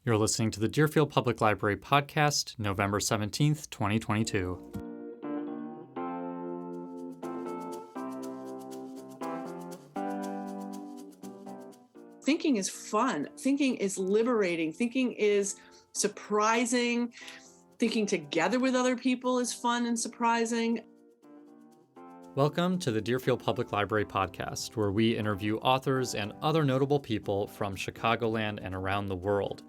You're listening to the Deerfield Public Library podcast, November 17th, 2022. Thinking is fun. Thinking is liberating. Thinking is surprising. Thinking together with other people is fun and surprising. Welcome to the Deerfield Public Library podcast, where we interview authors and other notable people from Chicagoland and around the world.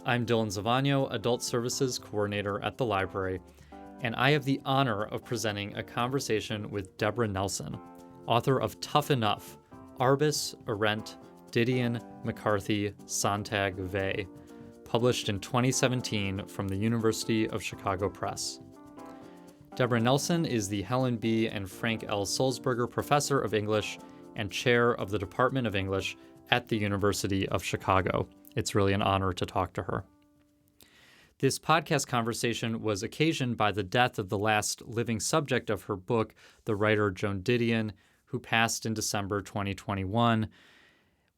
I'm Dylan Zavagno, Adult Services Coordinator at the library, and I have the honor of presenting a conversation with Deborah Nelson, author of Tough Enough, Arbus, Arendt, Didion, McCarthy, Sontag, Weil, published in 2017 from the University of Chicago Press. Deborah Nelson is the Helen B. and Frank L. Sulzberger Professor of English and Chair of the Department of English at the University of Chicago. It's really an honor to talk to her. This podcast conversation was occasioned by the death of the last living subject of her book, the writer Joan Didion, who passed in December 2021,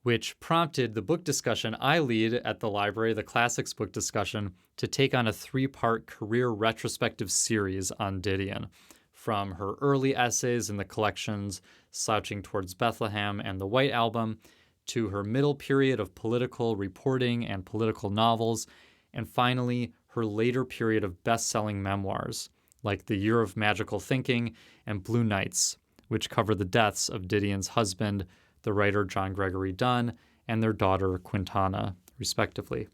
which prompted the book discussion I lead at the library, the Classics book discussion, to take on a three-part career-retrospective series on Didion, from her early essays in the collections Slouching towards Bethlehem and the White Album, to her middle period of political reporting and political novels, and finally, her later period of best-selling memoirs, like The Year of Magical Thinking and Blue Nights, which cover the deaths of Didion's husband, the writer John Gregory Dunn, and their daughter Quintana, respectively.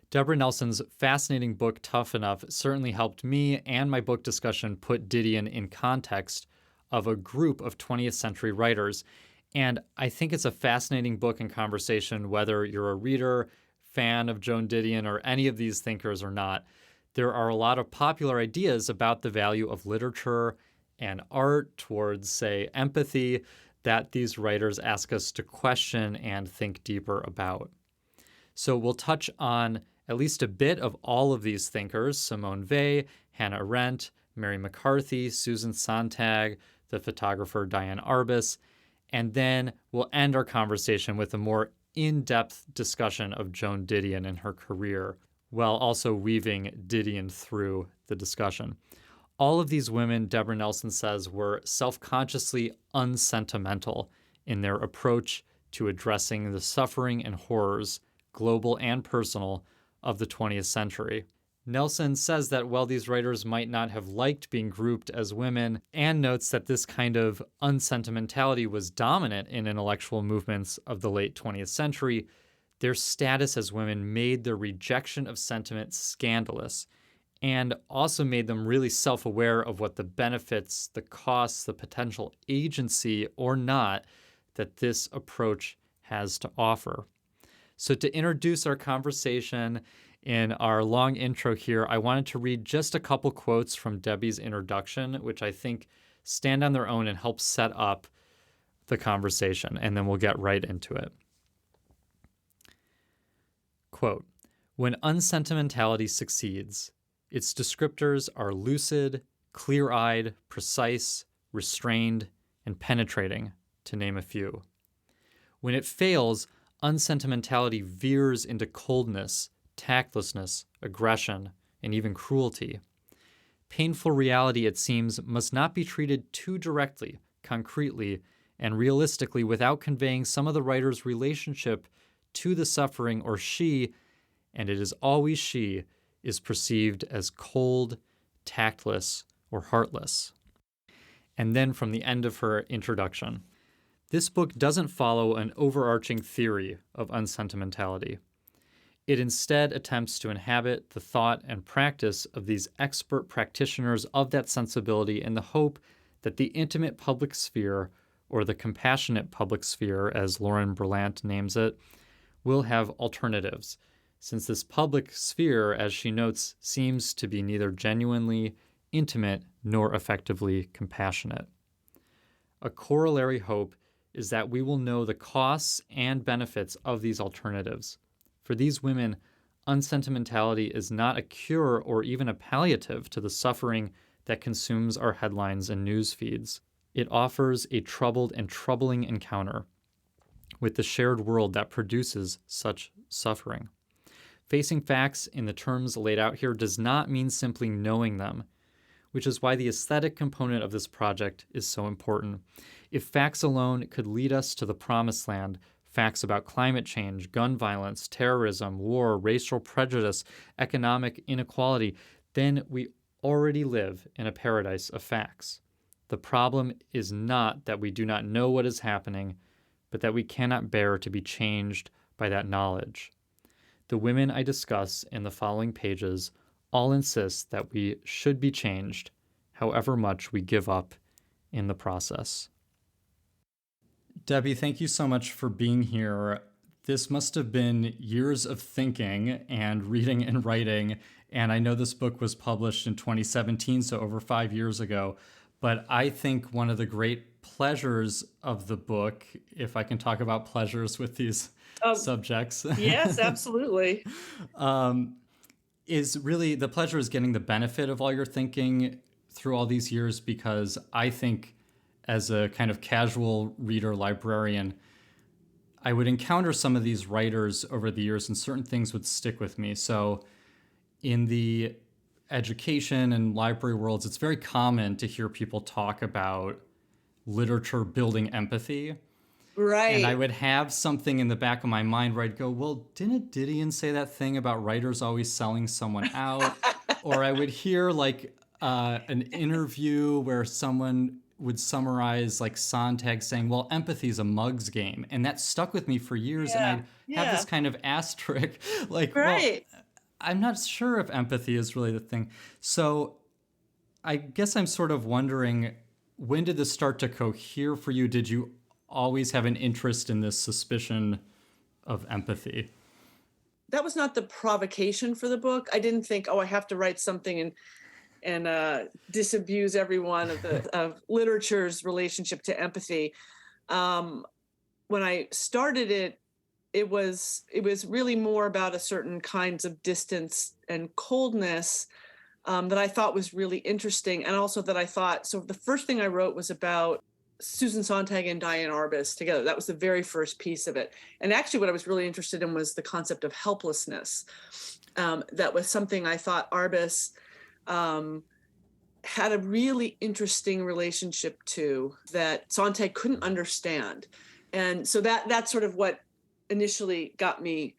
Deborah Nelson's fascinating book, Tough Enough, certainly helped me and my book discussion put Didion in context of a group of 20th century writers. And I think it's a fascinating book and conversation, whether you're a reader, fan of Joan Didion, or any of these thinkers or not. There are a lot of popular ideas about the value of literature and art towards, say, empathy that these writers ask us to question and think deeper about. So we'll touch on at least a bit of all of these thinkers: Simone Weil, Hannah Arendt, Mary McCarthy, Susan Sontag, the photographer Diane Arbus, and then we'll end our conversation with a more in-depth discussion of Joan Didion and her career, while also weaving Didion through the discussion. All of these women, Deborah Nelson says, were self-consciously unsentimental in their approach to addressing the suffering and horrors, global and personal, of the 20th century. Nelson says that while these writers might not have liked being grouped as women, and notes that this kind of unsentimentality was dominant in intellectual movements of the late 20th century, their status as women made their rejection of sentiment scandalous, and also made them really self-aware of what the benefits, the costs, the potential agency or not that this approach has to offer. So to introduce our conversation in our long intro here, I wanted to read just a couple quotes from Debbie's introduction, which I think stand on their own and help set up the conversation, and then we'll get right into it. Quote, "When unsentimentality succeeds, its descriptors are lucid, clear-eyed, precise, restrained, and penetrating, to name a few. When it fails, unsentimentality veers into coldness, tactlessness, aggression, and even cruelty. Painful reality, it seems, must not be treated too directly, concretely, and realistically without conveying some of the writer's relationship to the suffering, or she, and it is always she, is perceived as cold, tactless, or heartless." And then from the end of her introduction, "This book doesn't follow an overarching theory of unsentimentality. It instead attempts to inhabit the thought and practice of these expert practitioners of that sensibility in the hope that the intimate public sphere, or the compassionate public sphere, as Lauren Berlant names it, will have alternatives, since this public sphere, as she notes, seems to be neither genuinely intimate nor effectively compassionate. A corollary hope is that we will know the costs and benefits of these alternatives. For these women, unsentimentality is not a cure or even a palliative to the suffering that consumes our headlines and news feeds. It offers a troubled and troubling encounter with the shared world that produces such suffering. Facing facts in the terms laid out here does not mean simply knowing them, which is why the aesthetic component of this project is so important. If facts alone could lead us to the promised land, facts about climate change, gun violence, terrorism, war, racial prejudice, economic inequality, then we already live in a paradise of facts. The problem is not that we do not know what is happening, but that we cannot bear to be changed by that knowledge. The women I discuss in the following pages all insist that we should be changed, however much we give up in the process. Debbie, thank you so much for being here. This must have been years of thinking and reading and writing, and I know this book was published in 2017, so over 5 years ago. But I think one of the great pleasures of the book, if I can talk about pleasures with these subjects. Yes, absolutely. Is really the pleasure is getting the benefit of all your thinking through all these years, because I think as a kind of casual reader librarian, I would encounter some of these writers over the years and certain things would stick with me. So in the education and library worlds, it's very common to hear people talk about literature building empathy. Right. And I would have something in the back of my mind where I'd go, well, didn't Didion say that thing about writers always selling someone out? Or I would hear like an interview where someone would summarize like Sontag saying, well, empathy is a mug's game. And that stuck with me for years. And I'd have this kind of asterisk, like, right. Well, I'm not sure if empathy is really the thing. So I guess I'm sort of wondering, when did this start to cohere for you? Did you always have an interest in this suspicion of empathy? That was not the provocation for the book. I didn't think, I have to write something and disabuse everyone of literature's relationship to empathy. When I started it, it was really more about a certain kinds of distance and coldness that I thought was really interesting. And also that I thought, so the first thing I wrote was about Susan Sontag and Diane Arbus together. That was the very first piece of it. And actually what I was really interested in was the concept of helplessness. That was something I thought Arbus had a really interesting relationship to that Sontag couldn't understand. And so that's sort of what initially got me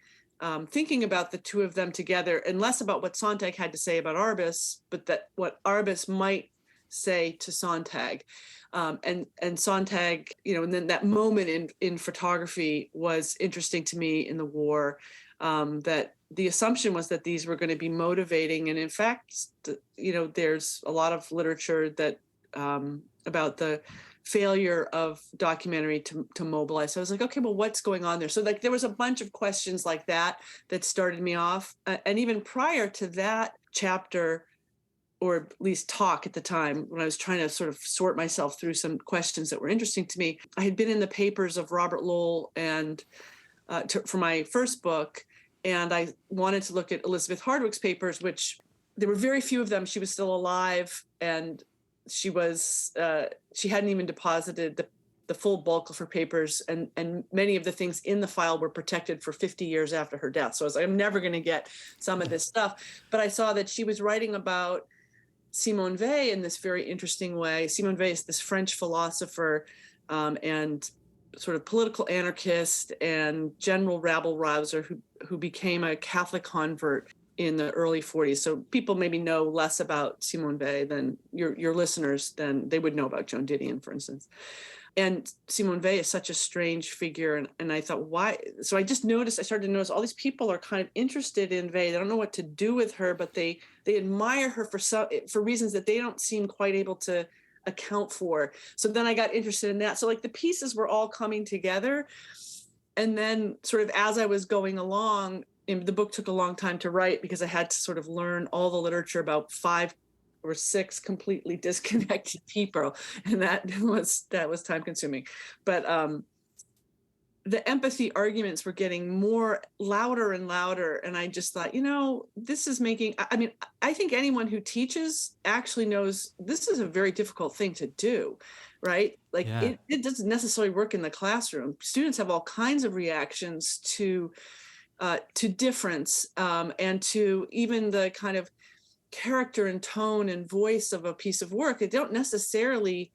thinking about the two of them together, and less about what Sontag had to say about Arbus, but that what Arbus might say to Sontag. And Sontag, and then that moment in photography was interesting to me in the war, that the assumption was that these were going to be motivating. And in fact, there's a lot of literature that about the failure of documentary to mobilize. So I was like, okay, well, what's going on there? So like there was a bunch of questions like that started me off. And even prior to that chapter, or at least talk at the time, when I was trying to sort of sort myself through some questions that were interesting to me, I had been in the papers of Robert Lowell and for my first book, and I wanted to look at Elizabeth Hardwick's papers, which there were very few of them. She was still alive, and she hadn't even deposited the full bulk of her papers, and many of the things in the file were protected for 50 years after her death. So I was like, I'm never going to get some of this stuff. But I saw that she was writing about Simone Weil in this very interesting way. Simone Weil is this French philosopher and sort of political anarchist and general rabble-rouser who became a Catholic convert in the early 40s. So people maybe know less about Simone Weil than your listeners than they would know about Joan Didion, for instance. And Simone Weil is such a strange figure. And I thought, why? So I started to notice all these people are kind of interested in Weil. They don't know what to do with her, but they admire her for reasons that they don't seem quite able to account for. So then I got interested in that. So like the pieces were all coming together. And then sort of as I was going along, the book took a long time to write because I had to sort of learn all the literature about 5 or 6 completely disconnected people, and that was time consuming. But the empathy arguments were getting louder and louder, and I just thought, this is making. I mean, I think anyone who teaches actually knows this is a very difficult thing to do. right? Like Yeah. it doesn't necessarily work in the classroom. Students have all kinds of reactions to difference, and to even the kind of character and tone and voice of a piece of work. They don't necessarily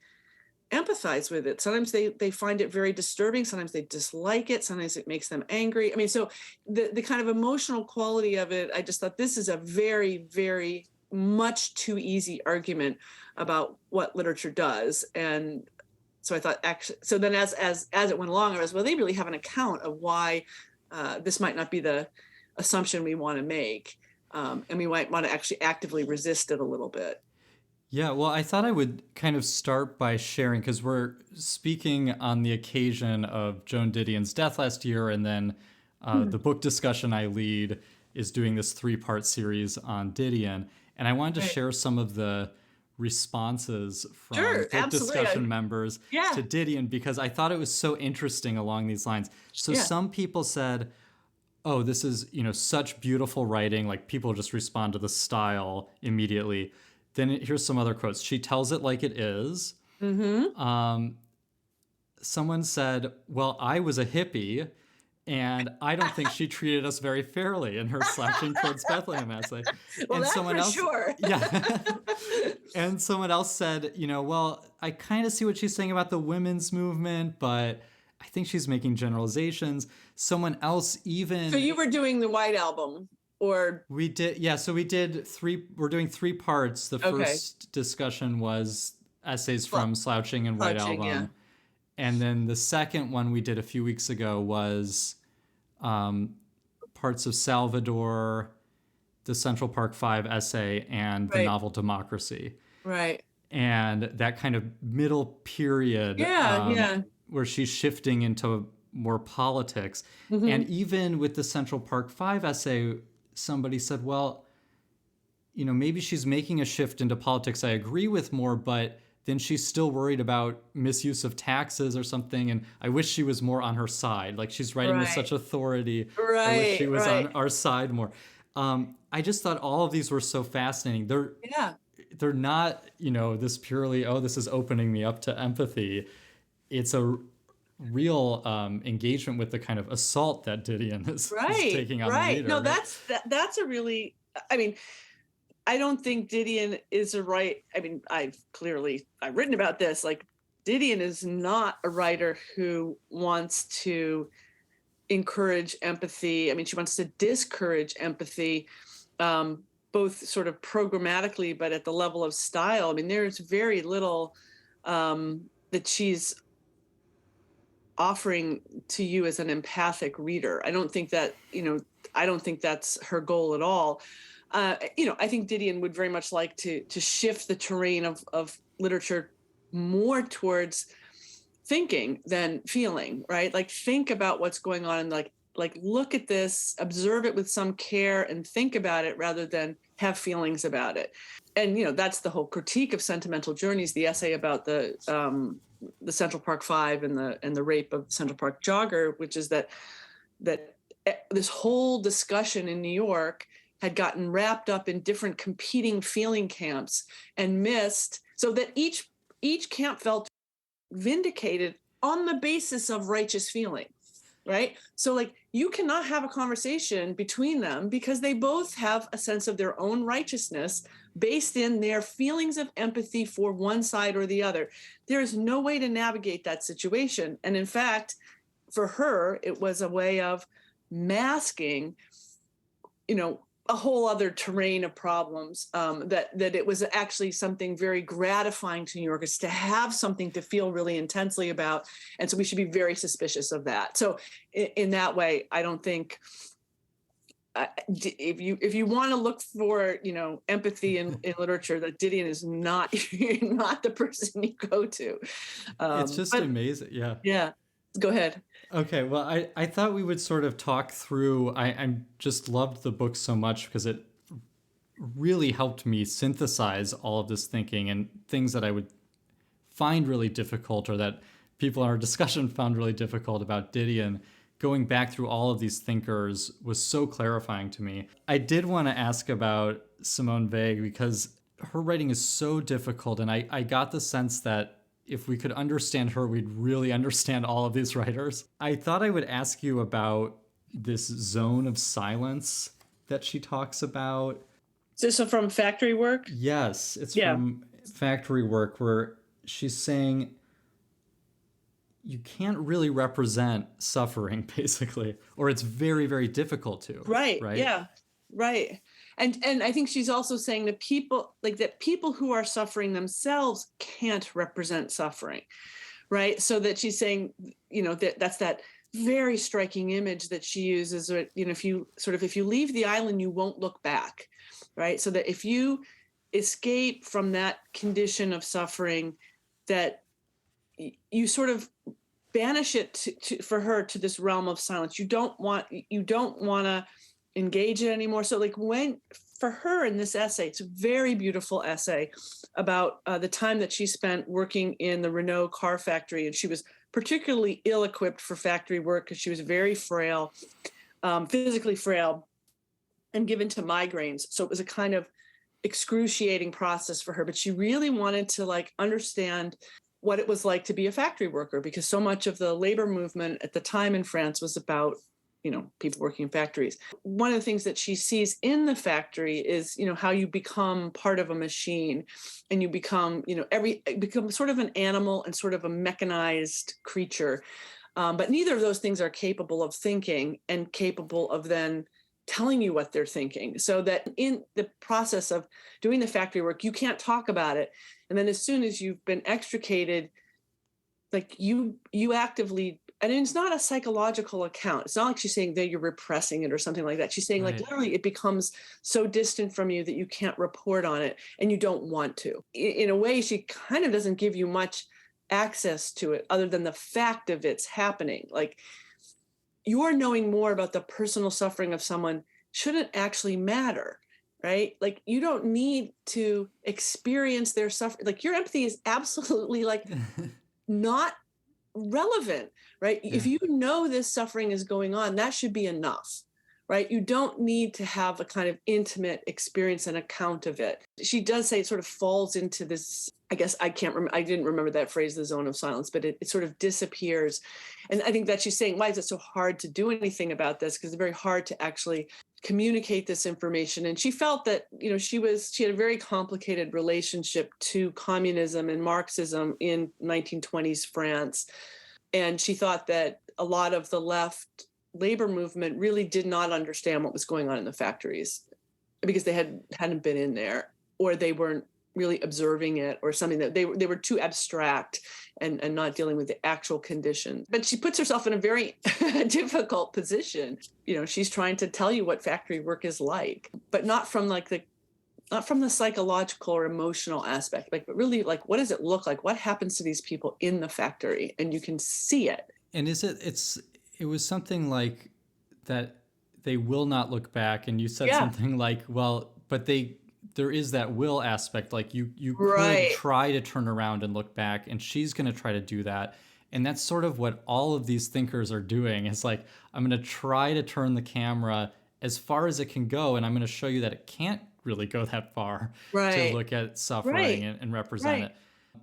empathize with it. Sometimes they find it very disturbing. Sometimes they dislike it. Sometimes it makes them angry. I mean, so the kind of emotional quality of it, I just thought this is a very, very much too easy argument about what literature does. And so I thought, actually, so then as it went along, I was, well, they really have an account of why this might not be the assumption we want to make. And we might want to actually actively resist it a little bit. Yeah, well, I thought I would kind of start by sharing, because we're speaking on the occasion of Joan Didion's death last year, and then the book discussion I lead is doing this 3-part series on Didion. And I wanted to share some of the responses from book discussion members to Didion, because I thought it was so interesting along these lines. So some people said, oh, this is, such beautiful writing. Like, people just respond to the style immediately. Then here's some other quotes. She tells it like it is. Someone said, well, I was a hippie, and I don't think she treated us very fairly in her Slouching towards Bethlehem essay. Well, and that's someone for else, sure. Yeah. And someone else said, well, I kind of see what she's saying about the women's movement, but I think she's making generalizations. Someone else even... So you were doing the White Album. Or we did, yeah. So we did we're doing 3 parts. The first discussion was essays from Slouching and White Album. Yeah. And then the second one we did a few weeks ago was parts of Salvador, the Central Park 5 essay, and the novel Democracy. Right. And that kind of middle period where she's shifting into more politics. And even with the Central Park 5 essay, somebody said, well, maybe she's making a shift into politics I agree with more, but then she's still worried about misuse of taxes or something. And I wish she was more on her side. Like, she's writing with such authority. I wish she was on our side more. I just thought all of these were so fascinating. They're not, this purely, oh, this is opening me up to empathy. It's a real engagement with the kind of assault that Didion is taking on the reader. No, that's a really, I mean, I don't think Didion is I've written about this. Like, Didion is not a writer who wants to encourage empathy. I mean, she wants to discourage empathy, both sort of programmatically, but at the level of style. I mean, there's very little that she's offering to you as an empathic reader. I don't think that's her goal at all. I think Didion would very much like to shift the terrain of literature more towards thinking than feeling, right? Like, think about what's going on and like look at this, observe it with some care and think about it rather than have feelings about it. And, that's the whole critique of Sentimental Journeys, the essay about the Central Park 5 and the rape of Central Park jogger, which is that this whole discussion in New York had gotten wrapped up in different competing feeling camps and missed, so that each camp felt vindicated on the basis of righteous feeling, right? So, like, you cannot have a conversation between them because they both have a sense of their own righteousness based in their feelings of empathy for one side or the other. There is no way to navigate that situation. And in fact, for her, it was a way of masking, a whole other terrain of problems, that it was actually something very gratifying to New Yorkers to have something to feel really intensely about. And so we should be very suspicious of that. So in that way, I don't think, if you want to look for, empathy in literature, that Didion is not the person you go to. It's just amazing. Yeah. Yeah. Go ahead. Okay, well, I thought we would sort of talk through, I just loved the book so much because it really helped me synthesize all of this thinking and things that I would find really difficult, or that people in our discussion found really difficult about Didion. Going back through all of these thinkers was so clarifying to me. I did want to ask about Simone Weil because her writing is so difficult, and I got the sense that if we could understand her, we'd really understand all of these writers. I thought I would ask you about this zone of silence that she talks about. Is this from Factory Work? Yes, it's Yeah. from Factory Work, where she's saying you can't really represent suffering, basically, or it's very, very difficult to. Right. Right. Yeah. Right. And I think she's also saying that people who are suffering themselves can't represent suffering. Right. So that she's saying, that's that very striking image that she uses, if you leave the island, you won't look back. Right. So that if you escape from that condition of suffering, that you sort of banish it for her to this realm of silence. You don't want to engage it anymore. So for her in this essay, it's a very beautiful essay about the time that she spent working in the Renault car factory. And she was particularly ill-equipped for factory work because she was very frail, physically frail, and given to migraines. So it was a kind of excruciating process for her. But she really wanted to understand what it was like to be a factory worker, because so much of the labor movement at the time in France was about people working in factories. One of the things that she sees in the factory is, how you become part of a machine, and you become, become sort of an animal and sort of a mechanized creature. But neither of those things are capable of thinking and capable of then telling you what they're thinking. So that in the process of doing the factory work, you can't talk about it. And then as soon as you've been extricated, you actively, and it's not a psychological account. It's not like she's saying that you're repressing it or something like that. She's saying Right. literally it becomes so distant from you that you can't report on it and you don't want to. In a way, she kind of doesn't give you much access to it other than the fact of it's happening. You're knowing more about the personal suffering of someone shouldn't actually matter, right? You don't need to experience their suffering. Your empathy is absolutely not relevant, right? Yeah. If you know this suffering is going on, that should be enough, right? You don't need to have a kind of intimate experience and account of it. She does say it sort of falls into this, I guess I didn't remember that phrase, the zone of silence, but it sort of disappears. And I think that she's saying, why is it so hard to do anything about this? Because it's very hard to actually communicate this information. And she felt that, she had a very complicated relationship to communism and Marxism in 1920s France. And she thought that a lot of the left labor movement really did not understand what was going on in the factories because they hadn't been in there, or they weren't really observing it, or something, that they were too abstract and not dealing with the actual conditions. But she puts herself in a very difficult position. She's trying to tell you what factory work is like, but not from the psychological or emotional aspect, but really what does it look like? What happens to these people in the factory? And you can see it. And it was something like that they will not look back. And you said something like, well, but there is that will aspect. You Right. could try to turn around and look back, and she's going to try to do that. And that's sort of what all of these thinkers are doing. It's I'm going to try to turn the camera as far as it can go, and I'm going to show you that it can't really go that far to look at suffering and represent it.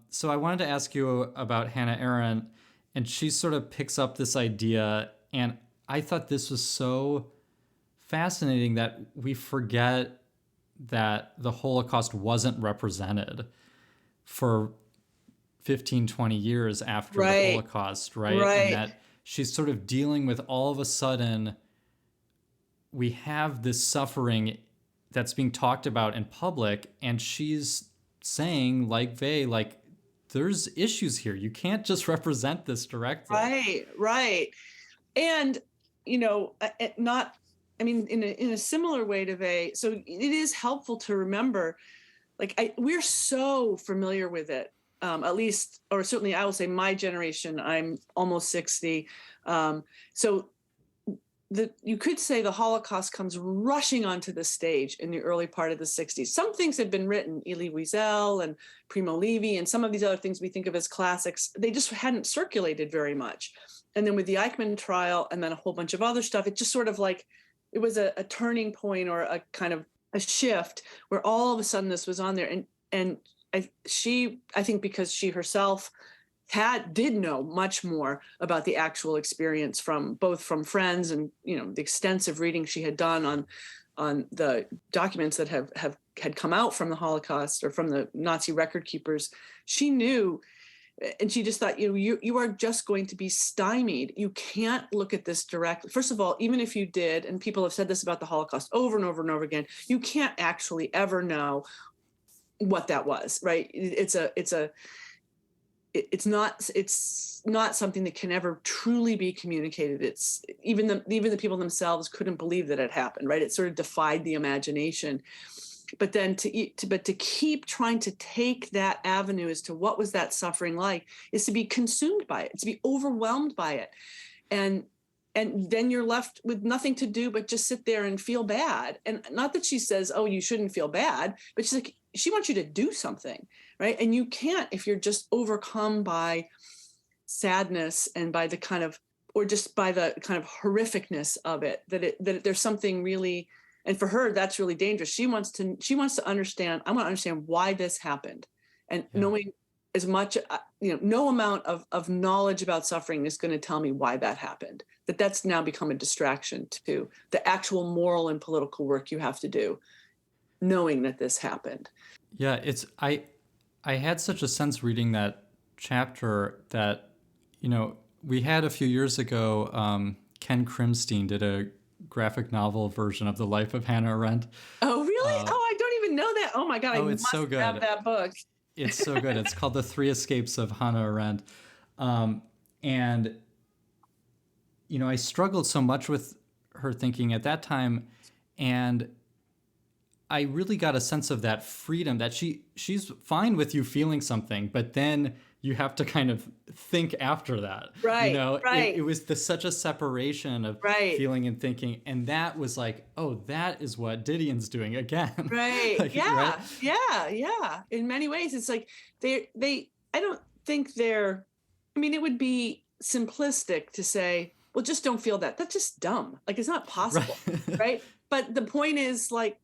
So I wanted to ask you about Hannah Arendt, and she sort of picks up this idea, and I thought this was so fascinating that we forget that the Holocaust wasn't represented for 15, 20 years after the Holocaust, right? And that she's sort of dealing with, all of a sudden, we have this suffering that's being talked about in public, and she's saying, there's issues here. You can't just represent this directly. Right. And, in a similar way to Vey, so it is helpful to remember, we're so familiar with it, at least, or certainly I will say my generation, I'm almost 60. So you could say the Holocaust comes rushing onto the stage in the early part of the 60s. Some things had been written, Elie Wiesel and Primo Levi, and some of these other things we think of as classics, they just hadn't circulated very much. And then with the Eichmann trial and then a whole bunch of other stuff, it just sort of it was a turning point, or a kind of a shift where all of a sudden this was on there. And I think because she herself did know much more about the actual experience both from friends and, the extensive reading she had done on the documents that had come out from the Holocaust or from the Nazi record keepers. She knew, and she just thought, you are just going to be stymied. You can't look at this directly. First of all, even if you did, and people have said this about the Holocaust over and over and over again, you can't actually ever know what that was, right? It's not something that can ever truly be communicated. It's even the people themselves couldn't believe that it happened, right? It sort of defied the imagination. But then to keep trying to take that avenue as to what was that suffering like is to be consumed by it, to be overwhelmed by it. And then you're left with nothing to do but just sit there and feel bad. And not that she says, oh, you shouldn't feel bad, but she's like, she wants you to do something, right? And you can't if you're just overcome by sadness and by the kind of, or just by the kind of horrificness of it, that there's something really, and for her, that's really dangerous. She wants to understand, I want to understand why this happened. And knowing as much, no amount of knowledge about suffering is going to tell me why that happened. That's now become a distraction to the actual moral and political work you have to do, knowing that this happened. Yeah, I had such a sense reading that chapter that, we had a few years ago, Ken Crimstein did a graphic novel version of the life of Hannah Arendt. Oh, really? I don't even know that. Oh my God, I must so good. have that book. It's so good. It's called The Three Escapes of Hannah Arendt. And, I struggled so much with her thinking at that time. And I really got a sense of that freedom that she's fine with you feeling something, but then you have to kind of think after that. Right. It was such a separation of feeling and thinking. And that was like, oh, that is what Didion's doing again. Right. Right? Yeah. In many ways, it's like I don't think it would be simplistic to say, well, just don't feel that. That's just dumb. Like, it's not possible. Right. But the point is, like,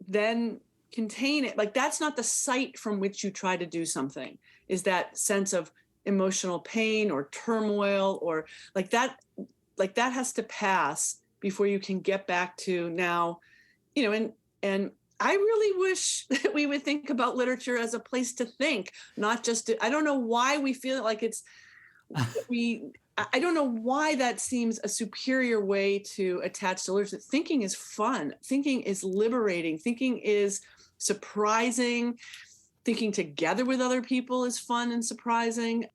then contain it. Like, that's not the site from which you try to do something, is that sense of emotional pain or turmoil or that has to pass before you can get back to now, and I really wish that we would think about literature as a place to think, not just to, I don't know why we feel like I don't know why that seems a superior way to attach to literature. Thinking is fun. Thinking is liberating. Thinking is surprising. Thinking together with other people is fun and surprising.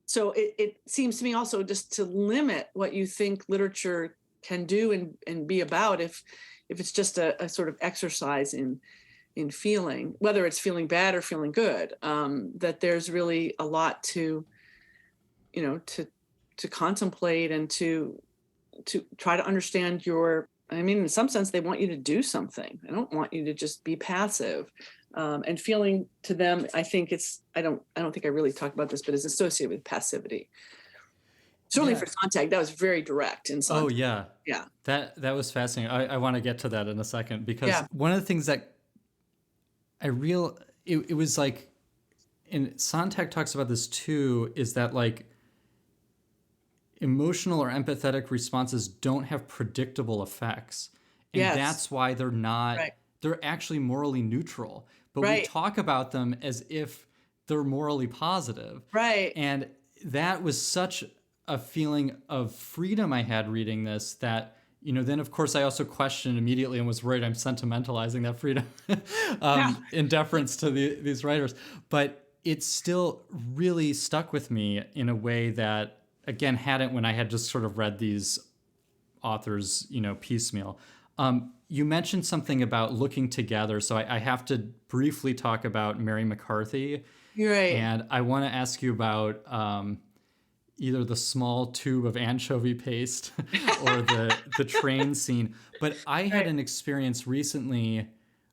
So it seems to me also just to limit what you think literature can do and be about if it's just a sort of exercise in feeling, whether it's feeling bad or feeling good, that there's really a lot to contemplate and to try to understand in some sense, they want you to do something. They don't want you to just be passive. And feeling to them, I think I don't think I really talked about this, but it's associated with passivity. Certainly for Sontag, that was very direct in Sontag. Oh, yeah. Yeah. That was fascinating. I want to get to that in a second, because one of the things that it was like, and Sontag talks about this too, is that like emotional or empathetic responses don't have predictable effects. And that's why they're not, they're actually morally neutral. But we talk about them as if they're morally positive. Right. And that was such a feeling of freedom I had reading this that, then of course I also questioned immediately and was worried I'm sentimentalizing that freedom in deference to these writers. But it still really stuck with me in a way that, again, hadn't when I had just sort of read these authors, piecemeal. You mentioned something about looking together, so I have to briefly talk about Mary McCarthy. Right. And I want to ask you about either the small tube of anchovy paste or the train scene. But I had an experience recently.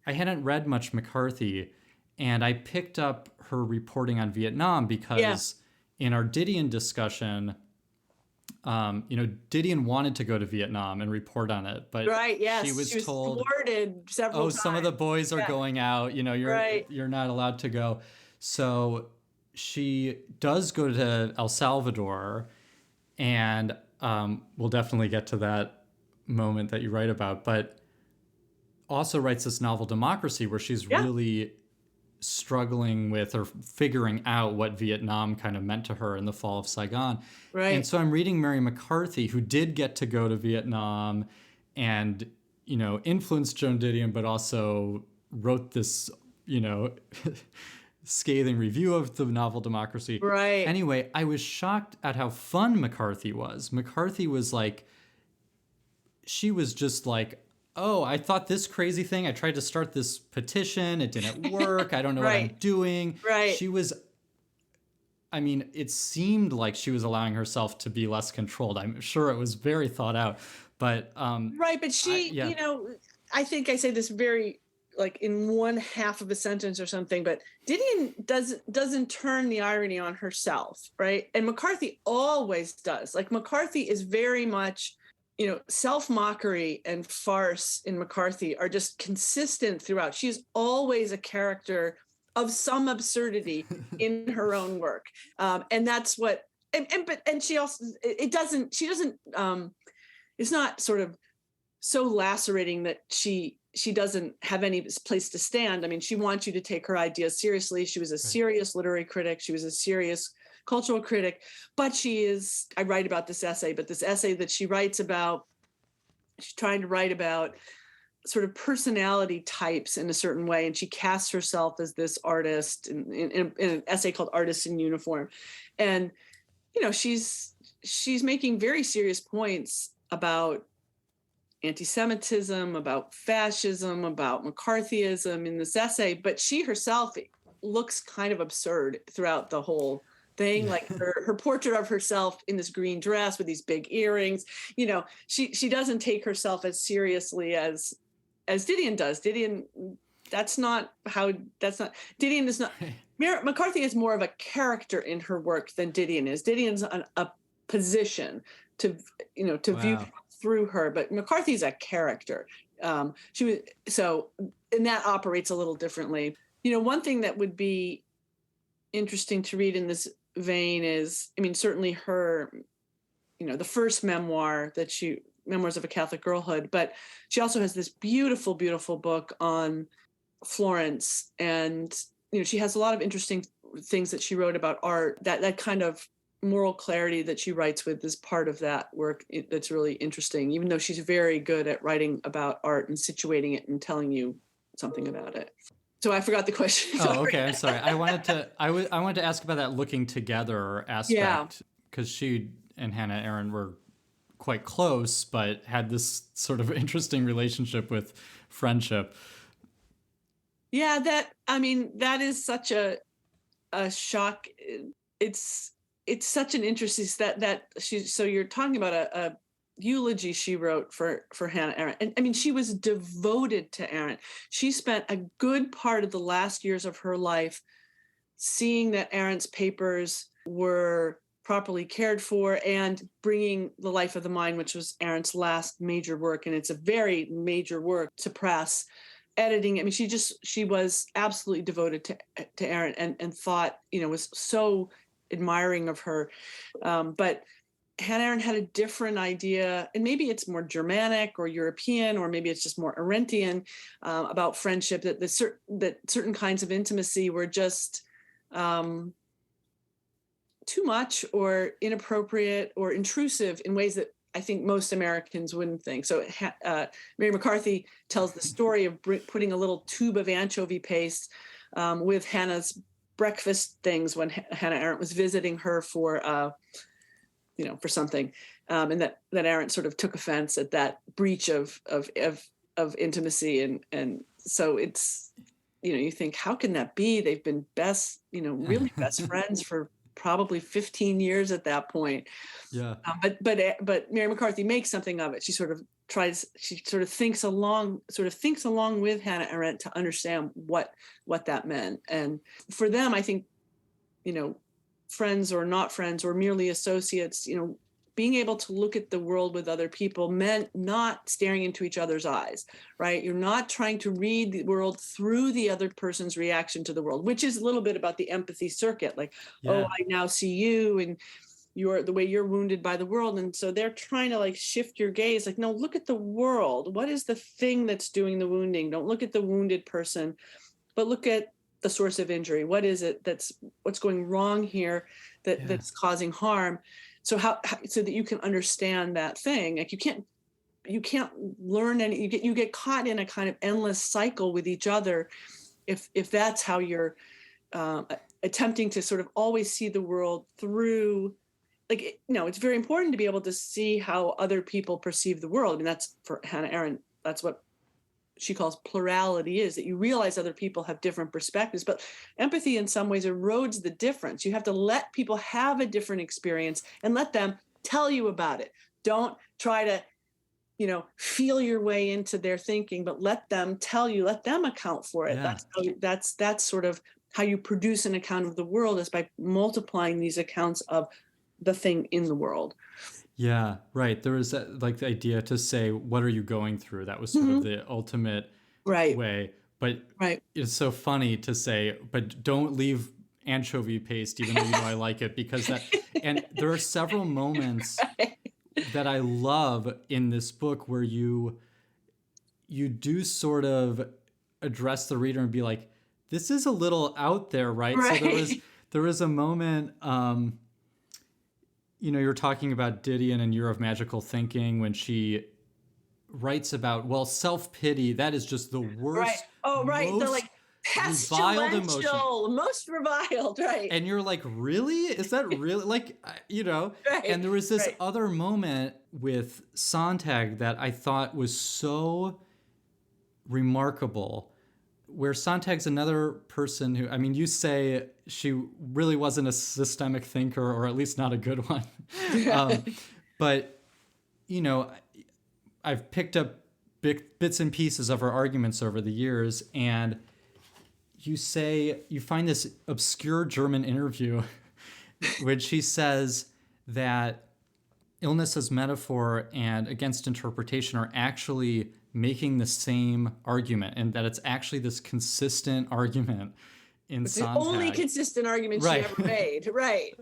I hadn't read much McCarthy, and I picked up her reporting on Vietnam because in our Didion discussion, Didion wanted to go to Vietnam and report on it, but she was told, thwarted several times. Some of the boys are going out, you're not allowed to go. So she does go to El Salvador, and we'll definitely get to that moment that you write about, but also writes this novel Democracy, where she's Yeah. really struggling with or figuring out what Vietnam kind of meant to her in the fall of Saigon. Right. And so I'm reading Mary McCarthy, who did get to go to Vietnam and, influenced Joan Didion, but also wrote this, scathing review of the novel Democracy. Right. Anyway, I was shocked at how fun McCarthy was. McCarthy was like, she was just like, oh, I thought this crazy thing. I tried to start this petition. It didn't work. I don't know what I'm doing. Right. She was, it seemed like she was allowing herself to be less controlled. I'm sure it was very thought out, but right. But she, I think I say this very like in one half of a sentence or something, but Didion doesn't turn the irony on herself, right? And McCarthy always does. Like McCarthy is very much, self-mockery and farce in McCarthy are just consistent throughout. She's always a character of some absurdity in her own work. And that's what, and she also, it's not sort of so lacerating that she doesn't have any place to stand. I mean, she wants you to take her ideas seriously. She was a serious literary critic. She was a serious cultural critic, but I write about this essay, but this essay that she writes about, she's trying to write about sort of personality types in a certain way. And she casts herself as this artist in an essay called Artists in Uniform. And, she's making very serious points about anti-Semitism, about fascism, about McCarthyism in this essay, but she herself looks kind of absurd throughout the whole thing. Like her portrait of herself in this green dress with these big earrings, she doesn't take herself as seriously as Didion does. Didion is not, McCarthy is more of a character in her work than Didion is. Didion's a position to view through her, but McCarthy's a character. And that operates a little differently. One thing that would be interesting to read in this vein is, certainly her, the first memoir Memoirs of a Catholic Girlhood, but she also has this beautiful, beautiful book on Florence. And, she has a lot of interesting things that she wrote about art, that kind of moral clarity that she writes with is part of that work that's really interesting, even though she's very good at writing about art and situating it and telling you something about it. So I forgot the question. Oh, okay. I'm sorry. I wanted to ask about that looking together aspect, because she and Hannah Arendt were quite close, but had this sort of interesting relationship with friendship. Yeah, that is such a shock. It's such an interesting so you're talking about a eulogy she wrote for Hannah Arendt. And she was devoted to Arendt. She spent a good part of the last years of her life seeing that Arendt's papers were properly cared for and bringing The Life of the Mind, which was Arendt's last major work. And it's a very major work to press, editing. She was absolutely devoted to Arendt and thought, was so admiring of her. But Hannah Arendt had a different idea, and maybe it's more Germanic or European, or maybe it's just more Arendtian, about friendship, that certain kinds of intimacy were just too much or inappropriate or intrusive in ways that I think most Americans wouldn't think. So Mary McCarthy tells the story of putting a little tube of anchovy paste with Hannah's breakfast things when Hannah Arendt was visiting her for something, and that Arendt sort of took offense at that breach of intimacy, and so it's, you think, how can that be? They've been really best friends for probably 15 years at that point. Yeah. But Mary McCarthy makes something of it. She sort of thinks along with Hannah Arendt to understand what that meant. And for them, I think, friends or not friends or merely associates, being able to look at the world with other people meant not staring into each other's eyes, right? You're not trying to read the world through the other person's reaction to the world, which is a little bit about the empathy circuit. Like, oh, I now see you, and you're the way you're wounded by the world. And so they're trying to like shift your gaze. Like, no, look at the world. What is the thing that's doing the wounding? Don't look at the wounded person, but look at the source of injury. What is it what's going wrong here that's causing harm? So so that you can understand that thing. Like, you can't learn any, you get caught in a kind of endless cycle with each other if that's how you're attempting to sort of always see the world through. Like, it's very important to be able to see how other people perceive the world. I mean, that's for Hannah Arendt, that's what she calls plurality, is that you realize other people have different perspectives. But empathy in some ways erodes the difference. You have to let people have a different experience and let them tell you about it. Don't try to, feel your way into their thinking, but let them tell you, let them account for it. Yeah. That's sort of how you produce an account of the world, is by multiplying these accounts of the thing in the world. Yeah, right. There was like the idea to say, what are you going through? That was sort of the ultimate way. But it's so funny to say, but don't leave anchovy paste, even though I like it, because that, and there are several moments that I love in this book where you do sort of address the reader and be like, this is a little out there, right? So there was a moment, you're talking about Didion and Year of Magical Thinking, when she writes about, well, self-pity, that is just the worst. Oh, right. They're like pestilential, most reviled, right. And you're like, really? Is that really, like, And there was this other moment with Sontag that I thought was so remarkable, where Sontag's another person who, I mean, you say she really wasn't a systemic thinker, or at least not a good one. But, I've picked up bits and pieces of her arguments over the years, and you find this obscure German interview which she says that illness as metaphor and against interpretation are actually making the same argument, and that it's actually this consistent argument in Sontag. The only consistent argument she ever made. Right.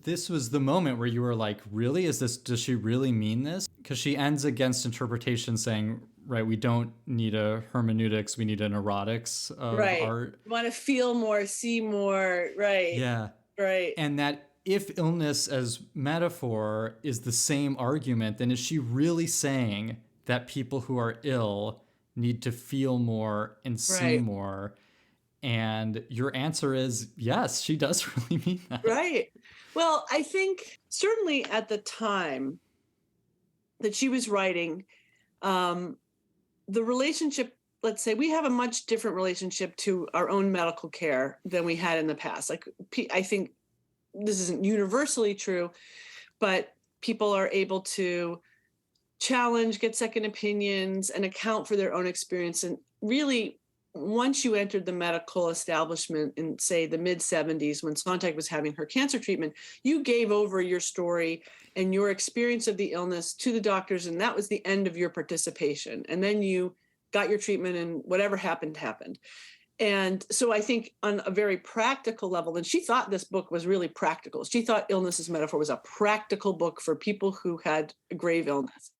This was the moment where you were like, really? Does she really mean this? Because she ends against interpretation saying, right, we don't need a hermeneutics, we need an erotics of art. You want to feel more, see more, right. Yeah. Right. And that if illness as metaphor is the same argument, then is she really saying that people who are ill need to feel more and see more? And your answer is yes, she does really mean that. Right. Well, I think certainly at the time that she was writing, the relationship, let's say, we have a much different relationship to our own medical care than we had in the past. Like, I think this isn't universally true, but people are able to challenge, get second opinions, and account for their own experience. And really, once you entered the medical establishment in, say, the mid-70s, when Sontag was having her cancer treatment, you gave over your story and your experience of the illness to the doctors, and that was the end of your participation. And then you got your treatment, and whatever happened, happened. And so I think on a very practical level, and she thought this book was really practical. She thought Illness as Metaphor was a practical book for people who had a grave illness.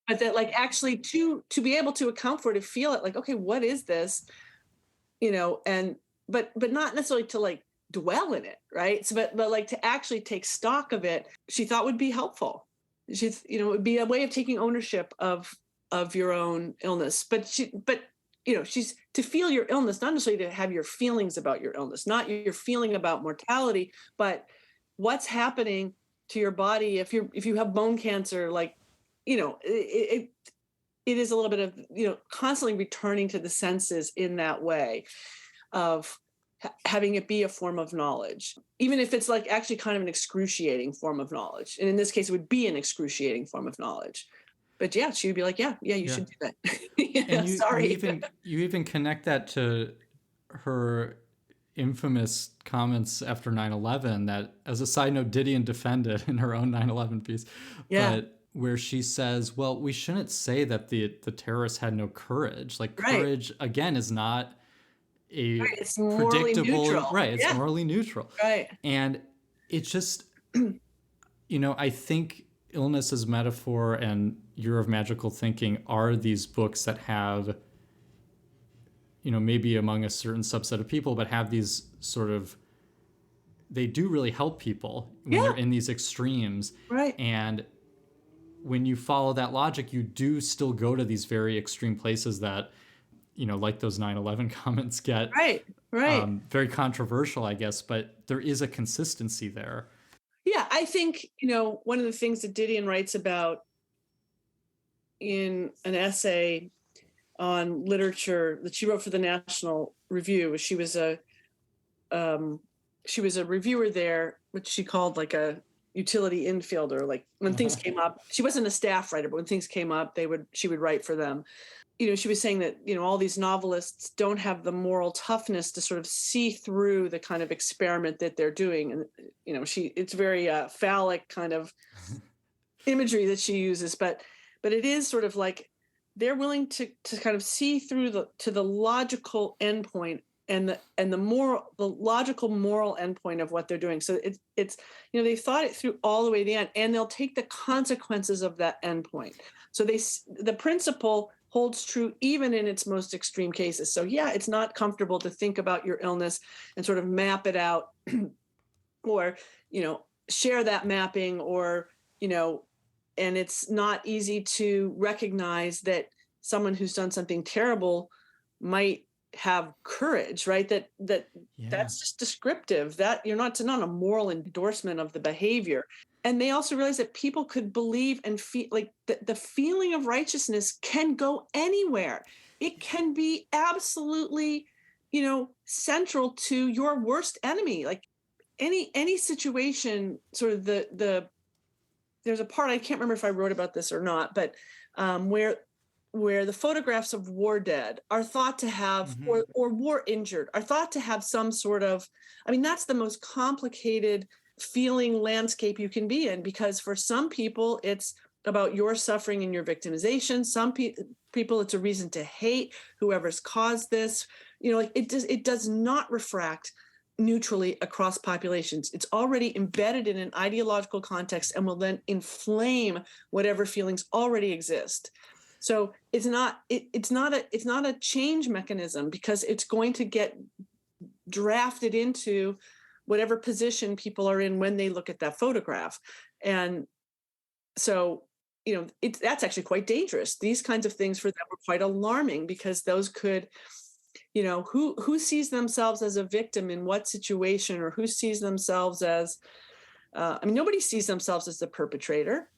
But that, like, actually to be able to account for it, to feel it, like, okay, what is this? And but not necessarily to like dwell in it, right? So, but like to actually take stock of it, she thought would be helpful. She's, it would be a way of taking ownership of your own illness. But she's to feel your illness, not necessarily to have your feelings about your illness, not your feeling about mortality, but what's happening to your body if you have bone cancer, like, it is a little bit of, constantly returning to the senses in that way of having it be a form of knowledge, even if it's like actually kind of an excruciating form of knowledge. And in this case, it would be an excruciating form of knowledge. But yeah, she would be like, you should do that. And you even connect that to her infamous comments after 9/11 that, as a side note, Didion defended in her own 9/11 piece, Yeah. but where she says, well, we shouldn't say that the terrorists had no courage. Like, Right. courage, again, is not a Right. It's morally predictable, neutral. right, it's Yeah. morally neutral. Right. And it's just, I think Illness as Metaphor and Year of Magical Thinking are these books that have, maybe among a certain subset of people, but have these sort of, they do really help people when Yeah. they're in these extremes. Right. And when you follow that logic, you do still go to these very extreme places that, like those 9/11 comments get Right. Right. very controversial, I guess, but there is a consistency there. Yeah. I think, one of the things that Didion writes about in an essay on literature that she wrote for the National Review, she was a reviewer there, which she called like a utility infielder. Like when things came up, she wasn't a staff writer, but when things came up, she would write for them. She was saying that, all these novelists don't have the moral toughness to sort of see through the kind of experiment that they're doing. And, it's very phallic kind of imagery that she uses, but it is sort of like they're willing to kind of see through to the logical endpoint and the logical moral endpoint of what they're doing. So it's they thought it through all the way to the end, and they'll take the consequences of that endpoint. So the principle holds true even in its most extreme cases. So yeah, it's not comfortable to think about your illness and sort of map it out or, share that mapping or, and it's not easy to recognize that someone who's done something terrible might have courage, right? That's just descriptive. That it's not a moral endorsement of the behavior. And they also realize that people could believe and feel like the feeling of righteousness can go anywhere. It can be absolutely, central to your worst enemy. Like any situation, sort of there's a part, I can't remember if I wrote about this or not, but where the photographs of war dead are thought to have, or war injured, are thought to have some sort of, that's the most complicated feeling landscape you can be in, because for some people, it's about your suffering and your victimization. Some people, it's a reason to hate whoever's caused this. It does not refract neutrally across populations. It's already embedded in an ideological context and will then inflame whatever feelings already exist. So it's not a change mechanism, because it's going to get drafted into whatever position people are in when they look at that photograph. And so, that's actually quite dangerous. These kinds of things for them were quite alarming, because those could, who sees themselves as a victim in what situation, or who sees themselves as, nobody sees themselves as the perpetrator.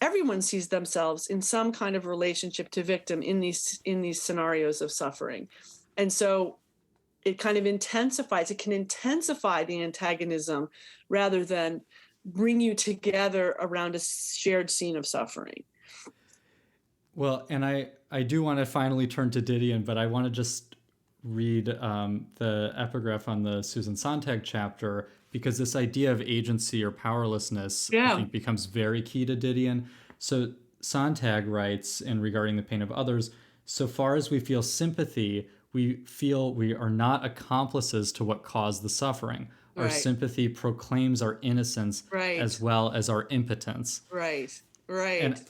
Everyone sees themselves in some kind of relationship to victim in these scenarios of suffering. And so it kind of intensifies, it can intensify the antagonism rather than bring you together around a shared scene of suffering. Well, and I do want to finally turn to Didion, but I want to just read the epigraph on the Susan Sontag chapter, because this idea of agency or powerlessness, I think, becomes very key to Didion. So Sontag writes, in Regarding the Pain of Others, so far as we feel sympathy, we feel we are not accomplices to what caused the suffering. Our sympathy proclaims our innocence as well as our impotence. Right. And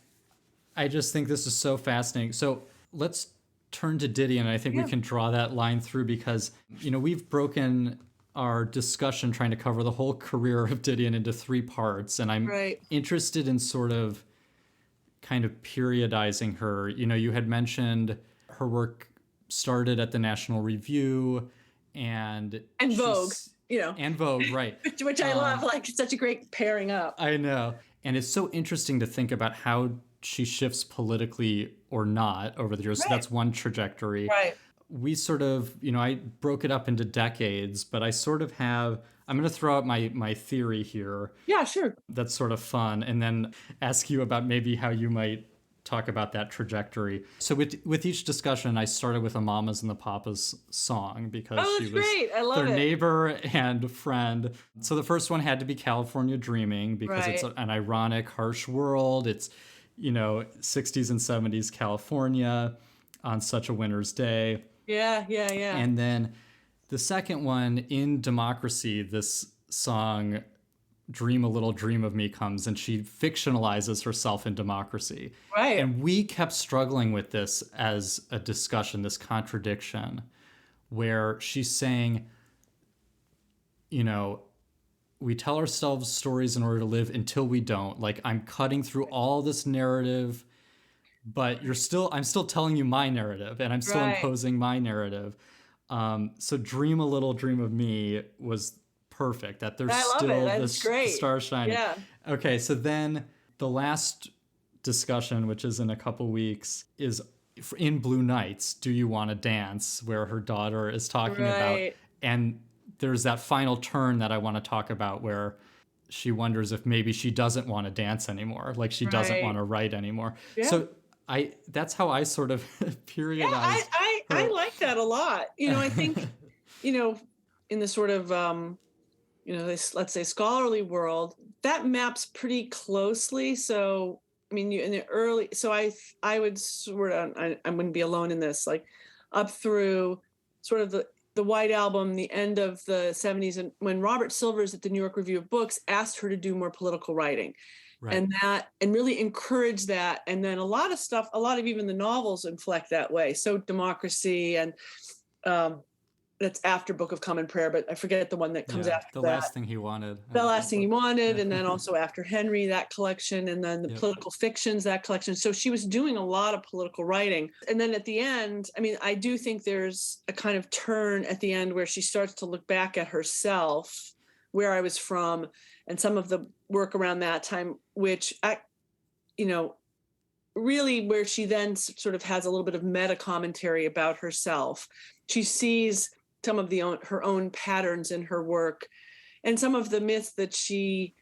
I just think this is so fascinating. So let's turn to Didion, and I think we can draw that line through, because, we've broken our discussion trying to cover the whole career of Didion into 3 parts, and I'm interested in sort of kind of periodizing her. You had mentioned her work started at the National Review and Vogue, and Vogue, right? which I love. Like, it's such a great pairing up. I know, and it's so interesting to think about how she shifts politically or not over the years. So that's one trajectory. Right. We sort of, I broke it up into decades, but I sort of have, I'm going to throw out my theory here. Yeah, sure. That's sort of fun, and then ask you about maybe how you might talk about that trajectory. So with each discussion, I started with a Mamas and the Papas song because she was great. I love their it. neighbor and friend. So the first one had to be California Dreaming because it's Right. an ironic, harsh world. It's, 60s and 70s California on such a winter's day. Yeah, yeah, yeah. And then the second one, in Democracy, this song Dream a Little Dream of Me comes, and she fictionalizes herself in Democracy. Right. And we kept struggling with this as a discussion, this contradiction, where she's saying, we tell ourselves stories in order to live until we don't. Like, I'm cutting through all this narrative, but I'm still telling you my narrative, and I'm still Right. imposing my narrative. So Dream a Little Dream of Me was perfect, that there's I love still it. this That's great. star shining. Yeah. Okay, so then the last discussion, which is in a couple weeks, is in Blue Nights, Do You Want to Dance, where her daughter is talking about, Right. and there's that final turn that I want to talk about where she wonders if maybe she doesn't want to dance anymore, like she doesn't Right. want to write anymore. Yeah. So that's how I sort of periodized I like that a lot. I think, in the sort of, this, let's say, scholarly world, that maps pretty closely. So, I mean, in the early, so I would sort of, I wouldn't be alone in this, like up through sort of the White Album, the end of the 70s, and when Robert Silvers at the New York Review of Books asked her to do more political writing. Right. And really encourage that. And then a lot of even the novels inflect that way. So Democracy, and that's after Book of Common Prayer, but I forget the one that comes after The that. Last Thing He Wanted. The Last Thing He Wanted, Yeah. and then also After Henry, that collection, and then the Political Fictions, that collection. So she was doing a lot of political writing. And then at the end, I mean, I do think there's a kind of turn at the end where she starts to look back at herself, where I was from, and some of the work around that time, which really where she then sort of has a little bit of meta commentary about herself. She sees some of her own patterns in her work, and some of the myths that she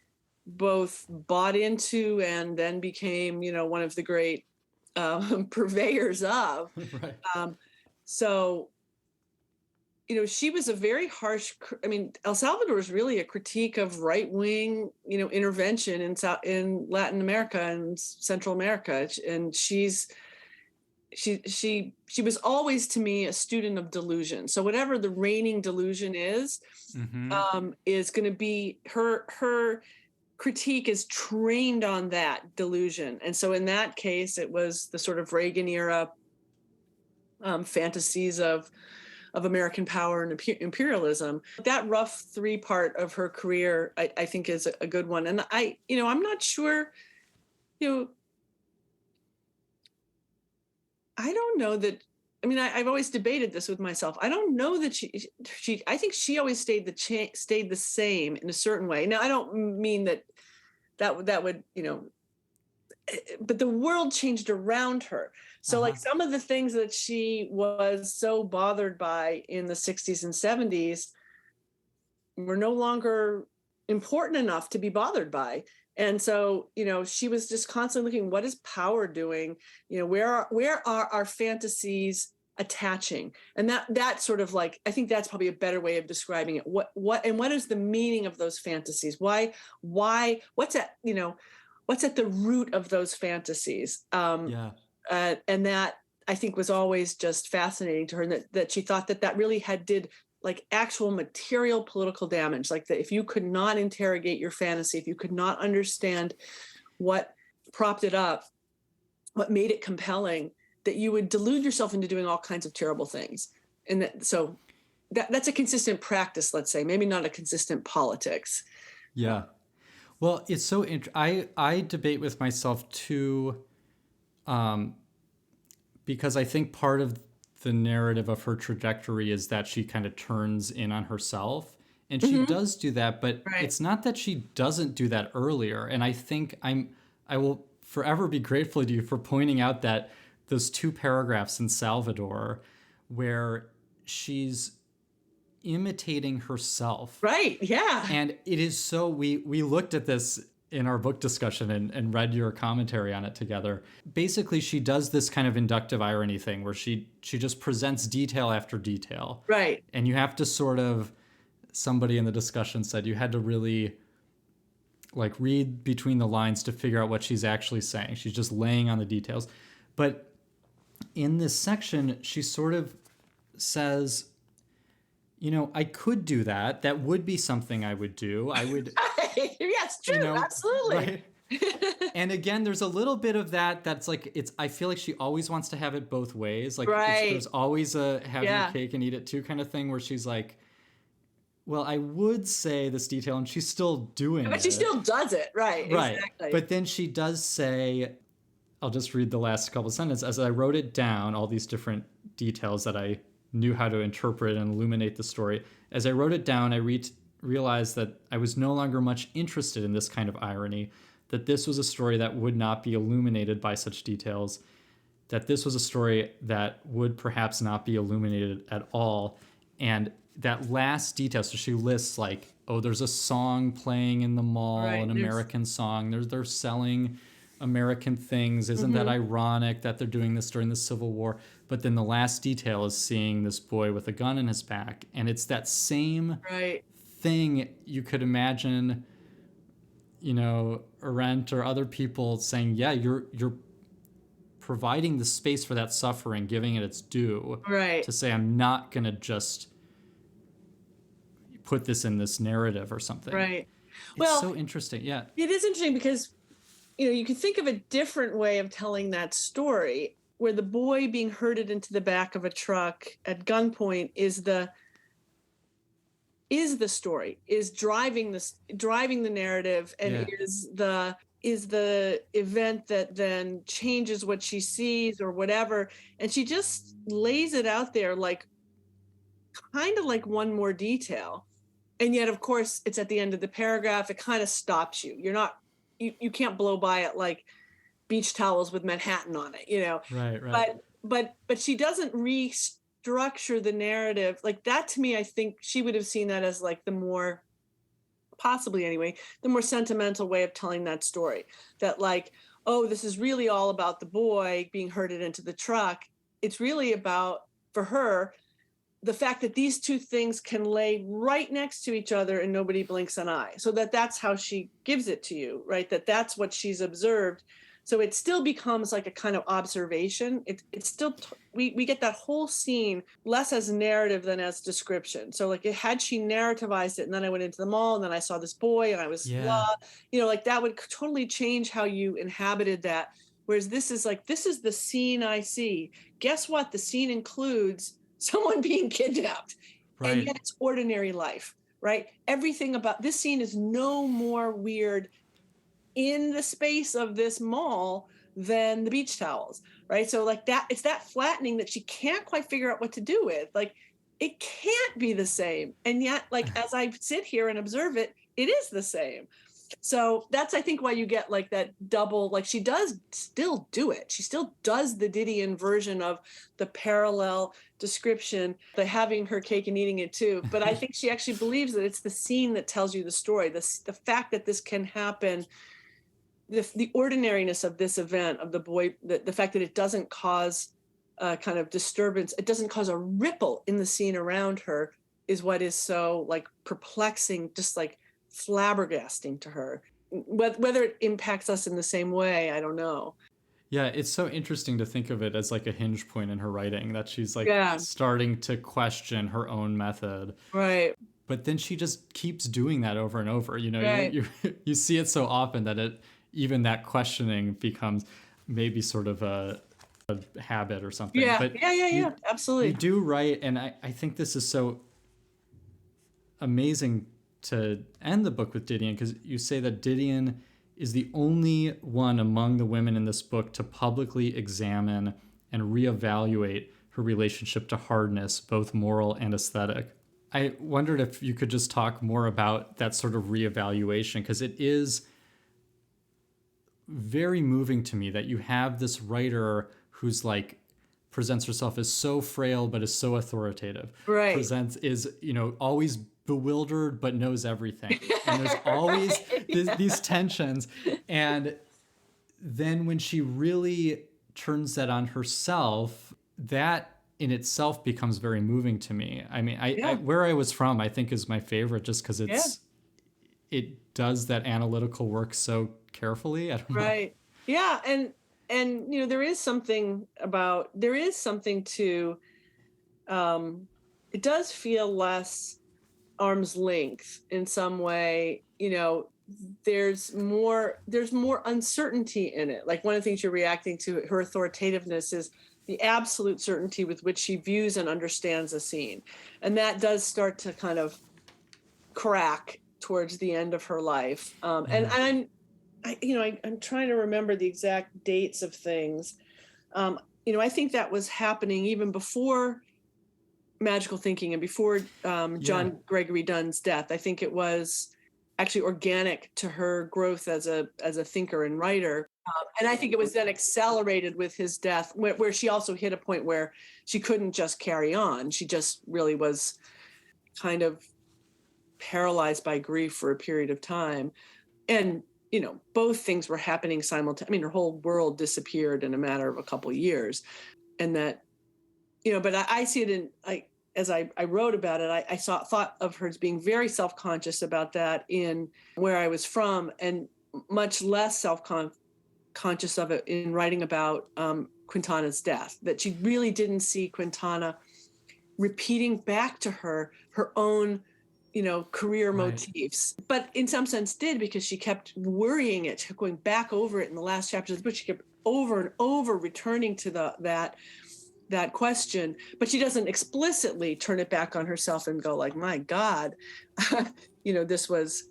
both bought into and then became, one of the great purveyors of. Right. So, she was a very harsh, El Salvador is really a critique of right-wing, intervention in Latin America and Central America. And she was always, to me, a student of delusion. So whatever the reigning delusion is going to be her critique is trained on that delusion. And so in that case, it was the sort of Reagan era fantasies of American power and imperialism. That rough three-part of her career, I think, is a good one. And I'm not sure, I don't know that. I mean, I've always debated this with myself. I don't know that she. I think she always stayed the same in a certain way. Now, I don't mean that would, but the world changed around her. So like some of the things that she was so bothered by in the 60s and 70s were no longer important enough to be bothered by. And so, she was just constantly looking, what is power doing? Where are our fantasies attaching? And that sort of like, I think that's probably a better way of describing it. What is the meaning of those fantasies? Why, what's at the root of those fantasies? And that, I think, was always just fascinating to her, and that she thought that really did like actual material political damage. Like that if you could not interrogate your fantasy, if you could not understand what propped it up, what made it compelling, that you would delude yourself into doing all kinds of terrible things. And so that's a consistent practice, let's say, maybe not a consistent politics. Yeah. Well, it's so I debate with myself too, because I think part of the narrative of her trajectory is that she kind of turns in on herself, and she does do that, but it's not that she doesn't do that earlier. And I think I will forever be grateful to you for pointing out that those two paragraphs in Salvador where she's imitating herself. Right. Yeah. And it is so, we looked at this in our book discussion and read your commentary on it together. Basically, she does this kind of inductive irony thing where she just presents detail after detail. Right. And you have to sort of, somebody in the discussion said you had to really like read between the lines to figure out what she's actually saying. She's just laying on the details. But in this section, she sort of says, I could do that. That would be something I would do. I would. Yes, true. Absolutely. Right? And again, there's a little bit of that's like, I feel like she always wants to have it both ways. Like there's always a have your cake and eat it too kind of thing where she's like, well, I would say this detail, and she's still doing it. But she still does it. Right. Exactly. But then she does say, I'll just read the last couple of sentences. As I wrote it down, all these different details that I knew how to interpret and illuminate the story. As I wrote it down, I realized that I was no longer much interested in this kind of irony, that this was a story that would not be illuminated by such details, that this was a story that would perhaps not be illuminated at all. And that last detail, so she lists like, oh, there's a song playing in the mall, an American song. They're selling American things. Isn't that ironic that they're doing this during the Civil War? But then the last detail is seeing this boy with a gun in his back. And it's that same thing you could imagine, Arendt or other people saying, yeah, you're providing the space for that suffering, giving it its due. Right. To say, I'm not going to just put this in this narrative or something. Right. It's so interesting. Yeah. It is interesting because, you can think of a different way of telling that story where the boy being herded into the back of a truck at gunpoint is the story, is driving the narrative, and is the event that then changes what she sees or whatever. And she just lays it out there like kind of like one more detail. And yet, of course, it's at the end of the paragraph. It kind of stops you. You're not, you can't blow by it like beach towels with Manhattan on it, Right. But she doesn't restructure the narrative like that. To me, I think she would have seen that as like the more, possibly anyway, the more sentimental way of telling that story. That like, oh, this is really all about the boy being herded into the truck. It's really about, for her, the fact that these two things can lay right next to each other and nobody blinks an eye. So that's how she gives it to you, right? That's what she's observed. So it still becomes like a kind of observation. It's still, we get that whole scene less as narrative than as description. So like had she narrativized it and then I went into the mall and then I saw this boy and I was blah, like that would totally change how you inhabited that. Whereas this is the scene I see. Guess what? The scene includes someone being kidnapped, and yet it's ordinary life, right? Everything about this scene is no more weird in the space of this mall than the beach towels, right? So like that, it's that flattening that she can't quite figure out what to do with. Like it can't be the same. And yet, like, as I sit here and observe it, it is the same. So that's, I think, why you get like that double, like she does still do it. She still does the Didion version of the parallel description, the having her cake and eating it too. But I think she actually believes that it's the scene that tells you the story, the fact that this can happen, the ordinariness of this event, of the boy, the fact that it doesn't cause a kind of disturbance, it doesn't cause a ripple in the scene around her is what is so like perplexing, just like flabbergasting to her. Whether it impacts us in the same way, I don't know. Yeah, it's so interesting to think of it as like a hinge point in her writing, that she's like starting to question her own method. Right. But then she just keeps doing that over and over. You see it so often that even that questioning becomes maybe sort of a habit or something. Yeah, but absolutely. You do write, and I think this is so amazing to end the book with Didion, because you say that Didion is the only one among the women in this book to publicly examine and reevaluate her relationship to hardness, both moral and aesthetic. I wondered if you could just talk more about that sort of reevaluation, because it is very moving to me that you have this writer who's like presents herself as so frail but is so authoritative. Right. Is always bewildered but knows everything. And there's always these tensions. And then when she really turns that on herself, that in itself becomes very moving to me. I mean, I Where I Was From, I think, is my favorite just because it does that analytical work so carefully. I don't know. Right. Yeah. And there is something to it does feel less arm's length in some way. There's more uncertainty in it. Like, one of the things you're reacting to, her authoritativeness, is the absolute certainty with which she views and understands a scene. And that does start to kind of crack towards the end of her life. And I'm trying to remember the exact dates of things. I think that was happening even before Magical Thinking and before John Gregory Dunn's death. I think it was actually organic to her growth as a thinker and writer. And I think it was then accelerated with his death, where she also hit a point where she couldn't just carry on. She just really was kind of paralyzed by grief for a period of time. And, both things were happening simultaneously. I mean, her whole world disappeared in a matter of a couple of years. And that, but I see it as I wrote about it, I thought of her as being very self-conscious about that in Where I Was From, and much less self-conscious of it in writing about Quintana's death, that she really didn't see Quintana repeating back to her own career motifs, but in some sense did, because she kept worrying it, going back over it in the last chapters of the book. She kept over and over returning to that question, but she doesn't explicitly turn it back on herself and go like, my God, this was,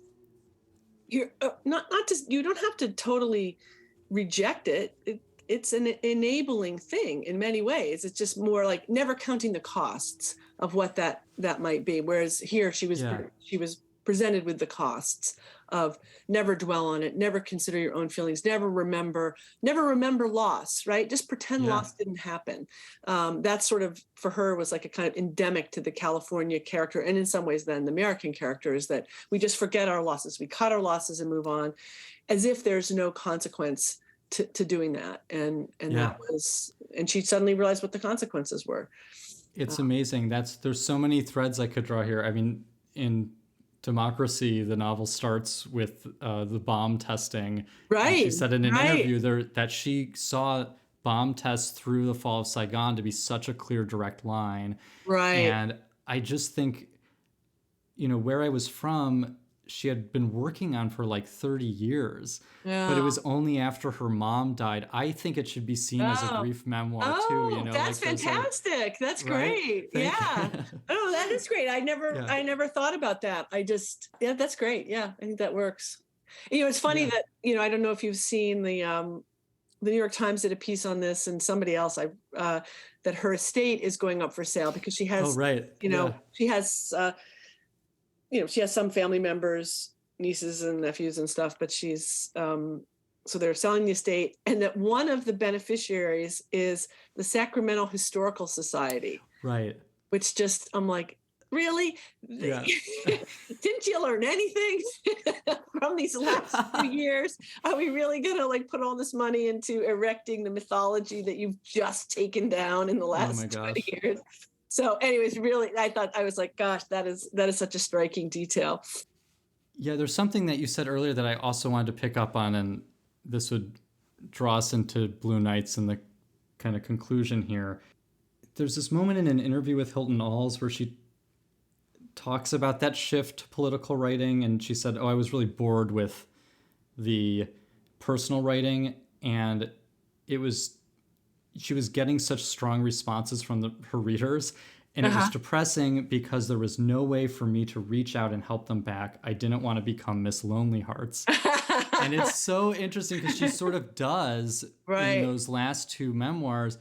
you're not just, you don't have to totally reject it. It's an enabling thing in many ways. It's just more like never counting the costs of what that might be. Whereas here she was presented with the costs of never dwell on it, never consider your own feelings, never remember loss, right? Just pretend loss didn't happen. That sort of, for her, was like a kind of endemic to the California character. And in some ways then the American character, is that we just forget our losses. We cut our losses and move on, as if there's no consequence to doing that. And that was, and she suddenly realized what the consequences were. It's amazing. There's so many threads I could draw here. I mean, in Democracy, the novel starts with the bomb testing. Right. And she said in an interview that she saw bomb tests through the fall of Saigon to be such a clear, direct line. Right. And I just think, Where I Was From, she had been working on for like 30 years. Yeah. But it was only after her mom died. I think it should be seen as a grief memoir too. That's fantastic. That's great. Right? That is great. I never thought about that. That's great. Yeah, I think that works. It's funny that, I don't know if you've seen the New York Times did a piece on this, and somebody else, that her estate is going up for sale because she has, she has, she has some family members, nieces and nephews and stuff, but she's, so they're selling the estate, and that one of the beneficiaries is the Sacramento Historical Society. Right. Which just, I'm like, really? Yeah. Didn't you learn anything from these last few years? Are we really going to put all this money into erecting the mythology that you've just taken down in the last 20 years? So anyways, really, I was like, gosh, that is such a striking detail. Yeah, there's something that you said earlier that I also wanted to pick up on, and this would draw us into Blue Nights and the kind of conclusion here. There's this moment in an interview with Hilton Als where she talks about that shift to political writing, and she said, I was really bored with the personal writing, and she was getting such strong responses from her readers, and it was depressing because there was no way for me to reach out and help them back. I didn't want to become Miss Lonely Hearts. And it's so interesting because she sort of does, in those last two memoirs,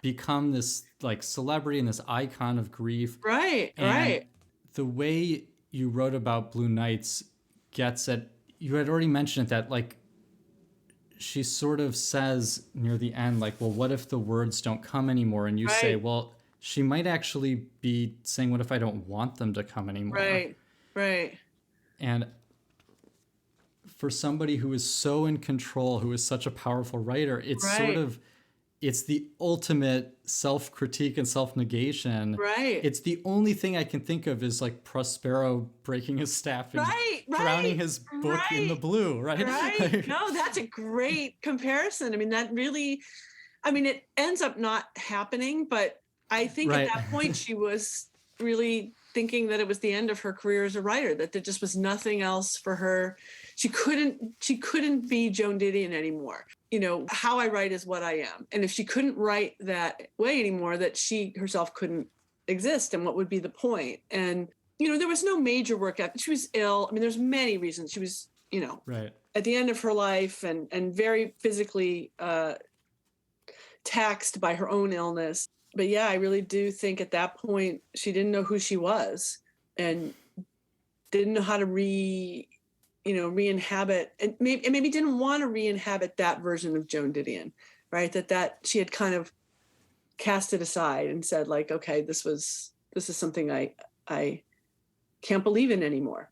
become this celebrity and this icon of grief. Right. The way you wrote about Blue Nights gets at, you had already mentioned it, that she sort of says near the end, well, what if the words don't come anymore? And you say, well, she might actually be saying, what if I don't want them to come anymore? Right. Right. And for somebody who is so in control, who is such a powerful writer, it's Right. it's the ultimate self-critique and self-negation. Right. It's the only thing I can think of is like Prospero breaking his staff and Right. drowning his book in the blue, right? Right. No, that's a great comparison. I mean, that really, I mean, it ends up not happening, but I think at that point she was really thinking that it was the end of her career as a writer, that there just was nothing else for her. She couldn't be Joan Didion anymore. You know, how I write is what I am. And if she couldn't write that way anymore, that she herself couldn't exist, and what would be the point? And, you know, there was no major work ethic. She was ill. I mean, there's many reasons. She was, you know, at the end of her life and very physically taxed by her own illness. But yeah, I really do think at that point she didn't know who she was and didn't know how to re-inhabit, and maybe didn't want to re-inhabit that version of Joan Didion, right? That she had kind of cast it aside and said, like, okay, this is something I can't believe in anymore.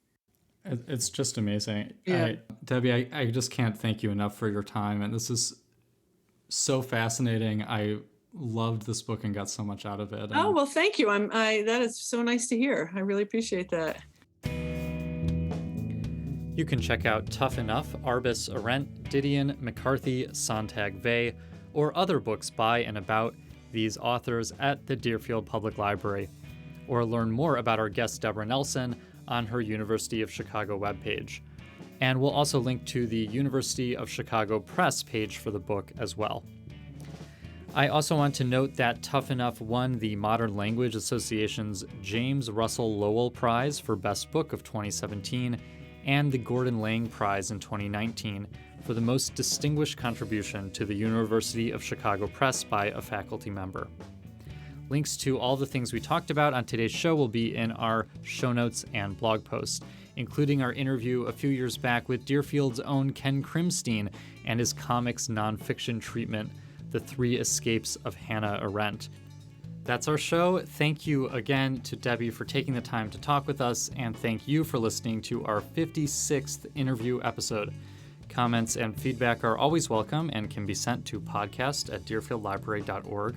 It's just amazing. Yeah. Debbie, I just can't thank you enough for your time. And this is so fascinating. I loved this book and got so much out of it. Oh, well, thank you. That is so nice to hear. I really appreciate that. You can check out Tough Enough, Arbus, Arendt, Didion, McCarthy, Sontag, Weil, or other books by and about these authors at the Deerfield Public Library, or learn more about our guest Deborah Nelson on her University of Chicago webpage. And we'll also link to the University of Chicago Press page for the book as well. I also want to note that Tough Enough won the Modern Language Association's James Russell Lowell Prize for Best Book of 2017 and the Gordon Lang Prize in 2019 for the most distinguished contribution to the University of Chicago Press by a faculty member. Links to all the things we talked about on today's show will be in our show notes and blog post, including our interview a few years back with Deerfield's own Ken Krimstein and his comics nonfiction treatment, The Three Escapes of Hannah Arendt. That's our show. Thank you again to Debbie for taking the time to talk with us, and thank you for listening to our 56th interview episode. Comments and feedback are always welcome and can be sent to podcast@deerfieldlibrary.org.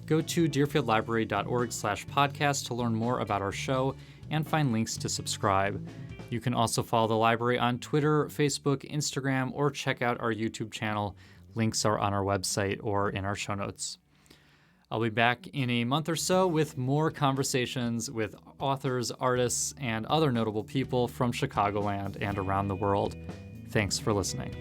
Go to deerfieldlibrary.org/podcast to learn more about our show and find links to subscribe. You can also follow the library on Twitter, Facebook, Instagram, or check out our YouTube channel. Links are on our website or in our show notes. I'll be back in a month or so with more conversations with authors, artists, and other notable people from Chicagoland and around the world. Thanks for listening.